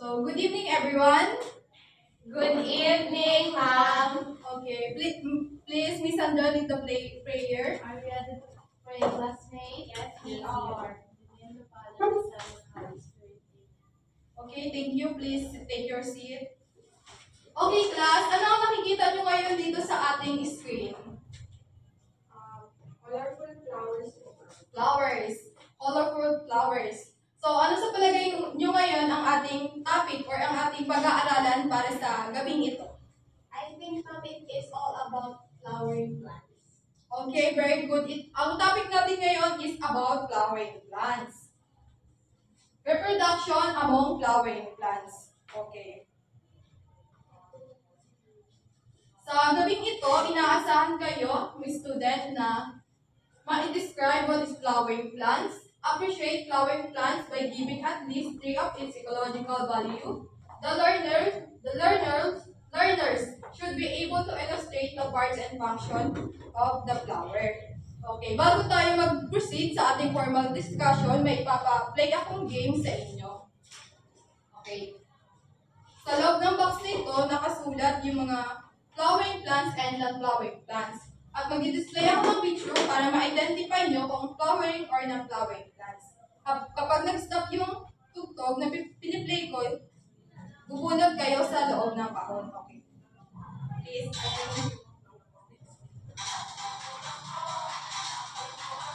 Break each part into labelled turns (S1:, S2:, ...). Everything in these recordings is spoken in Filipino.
S1: So, good evening, everyone.
S2: Good evening, ma'am.
S1: Okay, please Miss Sandra, lead the prayer.
S2: Are you ready to pray, classmate? Yes, we are. In the name of the Father, the Son, and the Holy Spirit.
S1: Okay, thank you. Please take your seat. Okay, class, ano ang nakikita nyo ngayon dito sa ating screen?
S2: Colorful flowers.
S1: Flowers. Colorful flowers. So, ano sa palagay nyo ngayon ang ating topic or ang ating pag-aaralan para sa gabing ito?
S2: I think topic is all about flowering plants.
S1: Okay, very good. Ang topic natin ngayon is about flowering plants. Reproduction among flowering plants. Okay. Sa gabing ito, inaasahan kayo, mga student, na ma-describe what is flowering plants, appreciate flowering plants by giving at least 3 of its ecological value. The learners should be able to illustrate the parts and function of the flower. Okay, bago tayo mag-proceed sa ating formal discussion, may play akong game sa inyo. Okay. Sa loob ng box nito, nakasulat yung mga flowering plants and non-flowering plants. At mag-display ako ng picture para ma-identify nyo kung flowering or non-flowering plants. Kapag nag-stop yung tugtog na piniplay ko, bubunod kayo sa loob ng kahon. Okay. Please,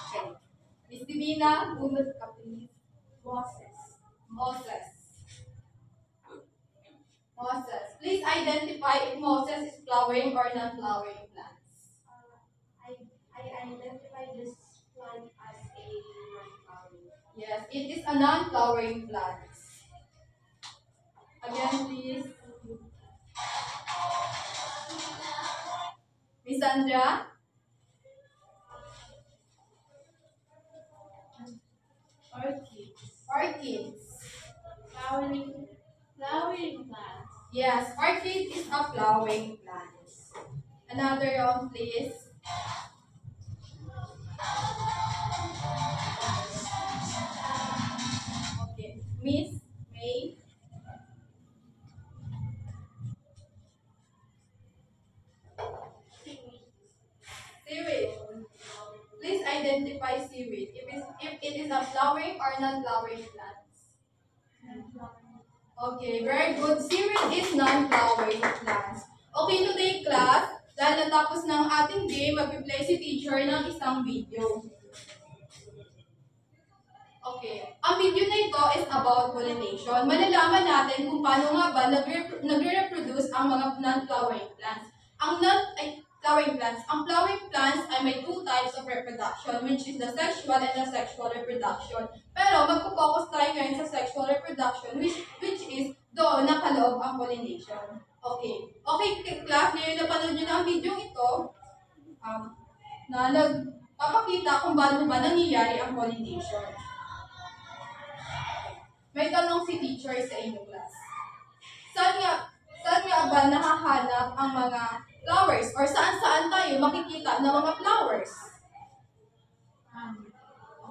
S1: okay. Miss Divina, bunod ka please. Moses. Please identify if Moses is flowering or non-flowering plants.
S2: I identify this plant as a non-flowering.
S1: Yes, it is a non-flowering plant. Again, please. Miss Sandra? Orchids.
S2: Flowering plants.
S1: Yes, orchid is a flowering plant. Another round, please. Okay, Miss May. Seaweed. Please identify seaweed. If it is a flowering or non-flowering plant. Okay, very good. Seaweed is non-flowering plants. Okay, today class, dahil natapos ng ating game, mag-play si teacher ng isang video. Okay, ang video na ito is about pollination. Malalaman natin kung paano nga ba nagre-reproduce ang mga non-flowering plants. Ang flowering plants ay may 2 types of reproduction, which is the sexual and asexual reproduction. Pero magpo-focus tayo ngayon sa sexual reproduction, which is doon nakaloob ang pollination. Okay, class, ngayon napanood nyo na ang video ito, na nagpapakita kung paano ba nangyayari ang pollination. May tanong si teacher sa inyo, class. Saan nga ba nakahanap ang mga flowers? Or saan tayo makikita ng mga flowers?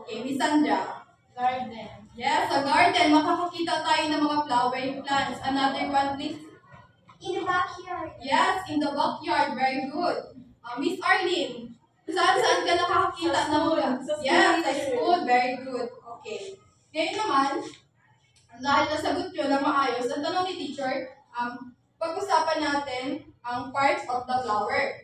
S1: Okay, Miss Sandra.
S2: Garden.
S1: Yes, sa garden, makakakita tayo ng mga flowering plants. Another one, please.
S2: In the backyard.
S1: Yes, in the backyard. Very good. Miss Arlene, saan ka nakakakita ng mga... Yes, sa school. Very good. Okay. Ngayon naman, dahil nasagot nyo na maayos, ang tanong ni teacher, pag-usapan natin ang parts of the flower.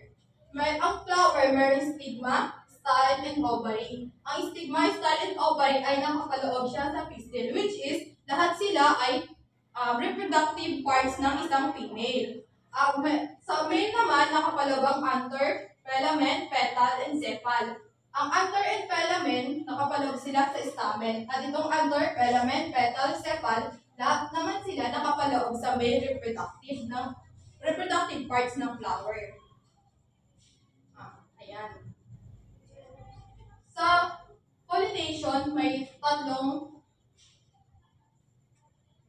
S1: Ang flower, mayroong stigma, style, and ovary. Ang stigma, style, and ovary ay nakapaloob siya sa pistil, which is, lahat sila ay reproductive parts ng isang female. Sa male naman, nakapaloob ang anther, filament, petal, and sepal. Ang anther and filament, nakapaloob sila sa stamen. At itong anther, filament, petal, sepal, lahat naman sila nakapaloob sa male reproductive parts ng flower. Ayan. Sa pollination, may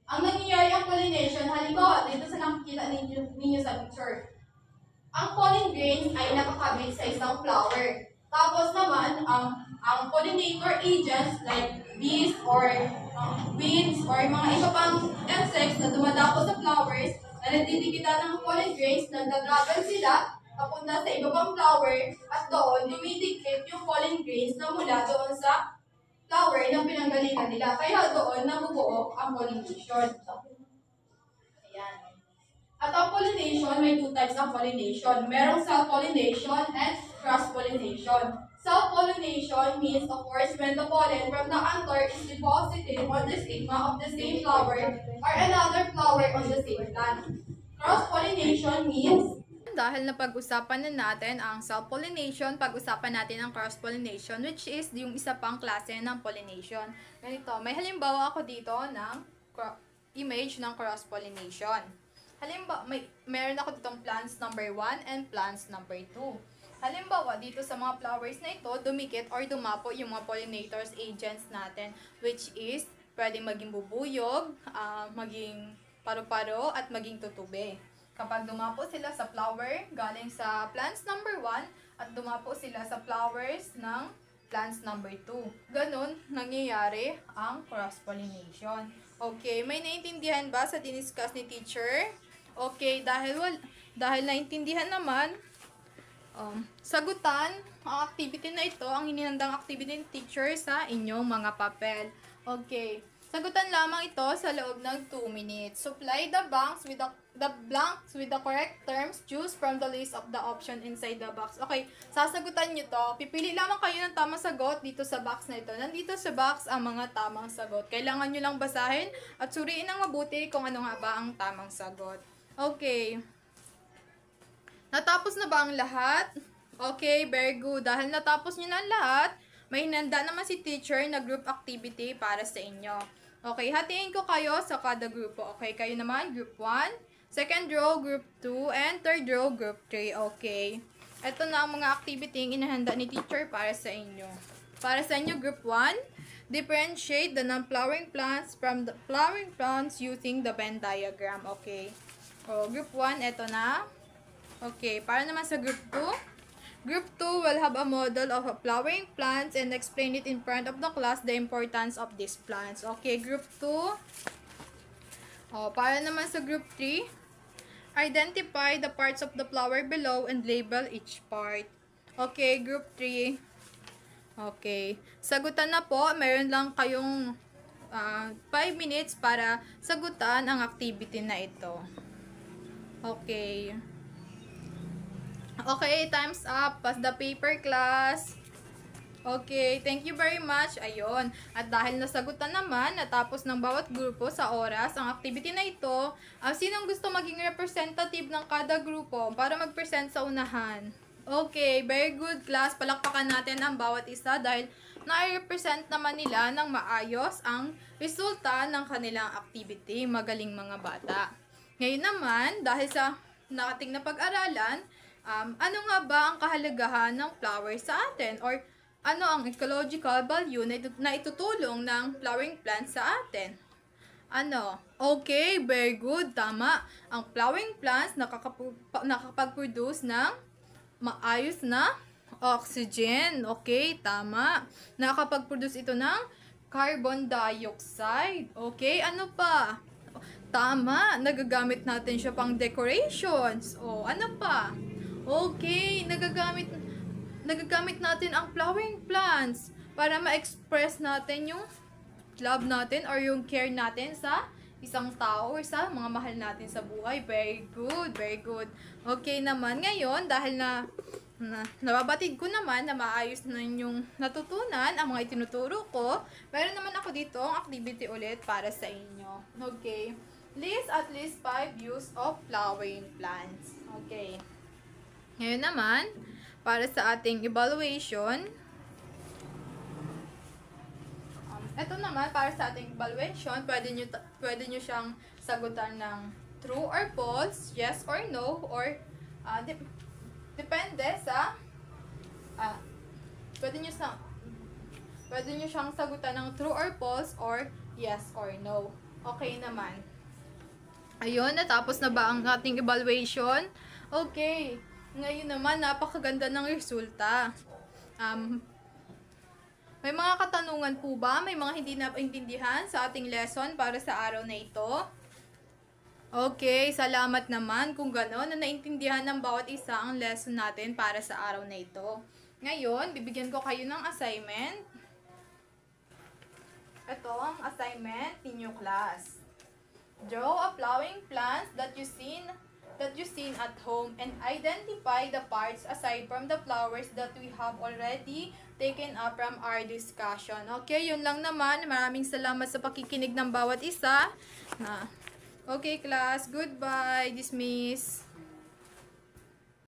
S1: ang nangyayari ang pollination, halimbawa, dito sa nakikita ninyo sa picture. Ang pollen grains ay nakakabit sa isang flower. Tapos naman, ang pollinator agents like bees or weeds or mga iba pang insects na dumadapo sa flowers na nagdidikitan ng pollen grains, nagda-travel sila papunta sa iba pang flower at doon dumidikit yung pollen grains na mula doon sa flower na pinanggalingan nila. Kaya doon nabubuo ang pollination. Ayan. At ang pollination, may two types of pollination. Merong self-pollination and cross-pollination. Self-pollination means, of course, when the pollen from the anther is deposited on the stigma of the same flower or another flower on the same plant. Cross-pollination means dahil napag-usapan na natin ang self-pollination, pag-usapan natin ang cross-pollination, which is yung isa pang klase ng pollination. Ganito, may halimbawa ako dito ng image ng cross-pollination. Halimbawa, meron ako ditong plants number 1 and plants number 2. Halimbawa, dito sa mga flowers na ito, dumikit or dumapo yung mga pollinators agents natin, which is pwedeng maging bubuyog, maging paru-paro, at maging tutube. Kapag dumapo sila sa flower galing sa plants number 1 at dumapo sila sa flowers ng plants number 2. Ganun nangyayari ang cross-pollination. Okay, may naintindihan ba sa diniscuss ni teacher? Okay, dahil naintindihan naman, sagutan ang activity na ito, ang hinihandang activity ni teacher sa inyong mga papel. Okay, sagutan lamang ito sa loob ng 2 minutes. Supply the blanks with the correct terms. Choose from the list of the option inside the box. Okay, sasagutan nyo to. Pipili lamang kayo ng tamang sagot dito sa box na ito. Nandito sa box ang mga tamang sagot. Kailangan nyo lang basahin at suriin ng mabuti kung ano nga ba ang tamang sagot. Okay. Natapos na ba ang lahat? Okay, very good. Dahil natapos nyo na ang lahat, may hinanda naman si teacher na group activity para sa inyo. Okay, hatiin ko kayo sa kada grupo. Okay, kayo naman, group 1, second row, group 2, and third row, group 3. Okay. Ito na ang mga activity yung inahanda ni teacher para sa inyo. Para sa inyo, group 1, differentiate the non-flowering plants from the flowering plants using the Venn diagram. Okay. O, group 1, ito na. Okay, para naman sa group 2, Group 2 will have a model of flowering plants and explain it in front of the class the importance of these plants. Okay, group 2. Para naman sa group 3, identify the parts of the flower below and label each part. Okay, group 3. Okay, sagutan na po. Meron lang kayong 5 minutes para sagutan ang activity na ito. Okay. Okay, time's up. Pass the paper, class. Okay, thank you very much. Ayun. At dahil nasagutan naman, natapos ng bawat grupo sa oras, ang activity na ito, sinong gusto maging representative ng kada grupo para mag-present sa unahan? Okay, very good, class. Palakpakan natin ang bawat isa dahil na-represent naman nila ng maayos ang resulta ng kanilang activity. Magaling mga bata. Ngayon naman, dahil sa nakating na pag-aralan, ano nga ba ang kahalagahan ng flowers sa atin? Or ano ang ecological value na itutulong ng flowering plants sa atin? Ano? Okay, very good. Tama. Ang flowering plants nakakapag-produce ng maayos na oxygen. Okay, tama. Nakakapag-produce ito ng carbon dioxide. Okay, ano pa? Tama. Nagagamit natin siya pang decorations. O, ano pa? Okay, nagagamit natin ang flowering plants para ma-express natin yung love natin or yung care natin sa isang tao or sa mga mahal natin sa buhay. Very good, very good. Okay naman, ngayon, dahil nababatid ko naman na maayos na yung natutunan ang mga itinuturo ko, meron naman ako dito ang activity ulit para sa inyo. Okay. List at least 5 use of flowering plants. Okay. Ngayon naman, para sa ating evaluation, ito naman, para sa ating evaluation, pwede nyo siyang sagutan ng true or false, yes or no, or depende sa, pwede nyo siyang sagutan ng true or false, or yes or no. Okay naman. Ayun, natapos na ba ang ating evaluation? Okay. Ngayon naman, napakaganda ng resulta. May mga katanungan po ba? May mga hindi naintindihan sa ating lesson para sa araw na ito? Okay, salamat naman kung gano'n na naintindihan ng bawat isa ang lesson natin para sa araw na ito. Ngayon, bibigyan ko kayo ng assignment. Ito ang assignment ninyo, class. Draw a flowering plant that you seen at home and identify the parts aside from the flowers that we have already taken up from our discussion. Okay, yun lang naman. Maraming salamat sa pakikinig ng bawat isa. Okay, class. Goodbye. Dismiss.